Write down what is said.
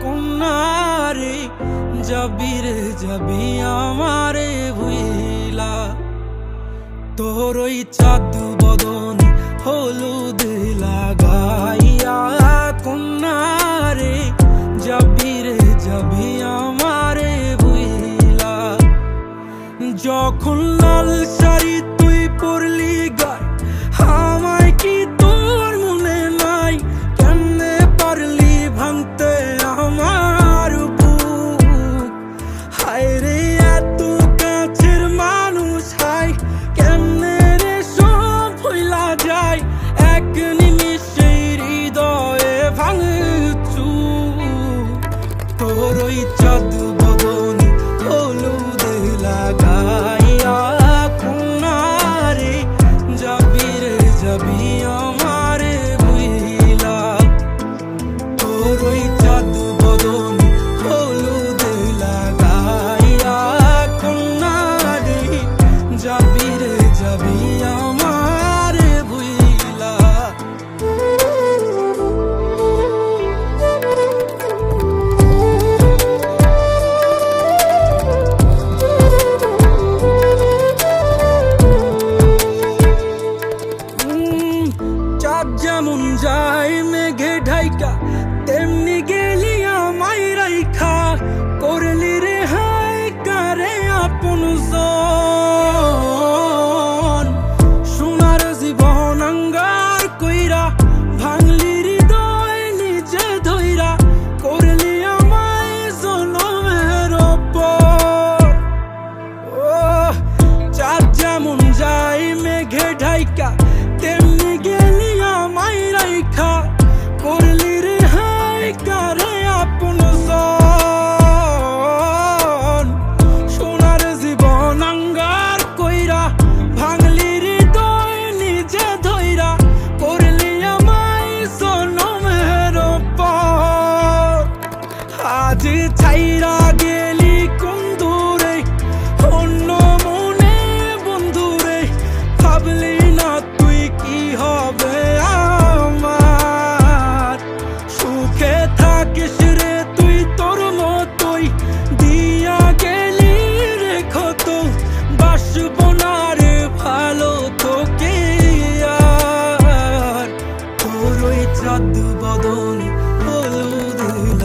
কন্যারে যাবি রে যাবি আমারে ভুইলা তোর ওই চাঁদ বদন হলুদ লাগাইয়া কন্যারে যাবি রে যাবি আমারে ভুইলা যখন লাল শাড়ি তুই পরলি গায় আমায় কি তোর মনে নাই কেমনে পারলি ভাঙতে আমার বুক হায় রে এত কাছের মানুষ হায় কেমনে রে সব ভুলা যায় এক নিমিষে হৃদয়ে ভাঙচু তোর ওই চাঁদ বদন হলুদ লাগাইয়া কন্যারে যাবি রে যাবি আমারে ভুইলা তোর ওই চাঁদ বদন হলুদ লাগাইয়া কন্যারে যাবি রে যাবি আমারে ভুইলা চাঁদ যেমন যায় মেঘে ঢাইকা তেমনি গেলি আমায় রাইখা করলি রে হায় কারে আপন জন সোনার জীবন আঙ্গার কইরা ভাঙলি হৃদয় নিজে ধইরা করলি আমায় জনমের ওপর ও চাঁদ যেমন যায় মেঘে ঢাইকা তেমনি গেলি আমায় রাইখা করলি রে হায় কারে আপন জন সোনার জীবন আঙ্গার কইরা ভাঙলি হৃদয় নিজে ধইরা করলি আমায় জনমের ওপর আজ ছাইরা গেলি কোন দূরে অন্য মনে বন্ধুরে ভাবলি না তুই কি হবে আমার সুখে থাকিস রে তুই তোর মতোই দিয়া গেলি রেখো তো বাসব না রে ভালো তোকে আর তোর ওই চাঁদ বদন হলুদ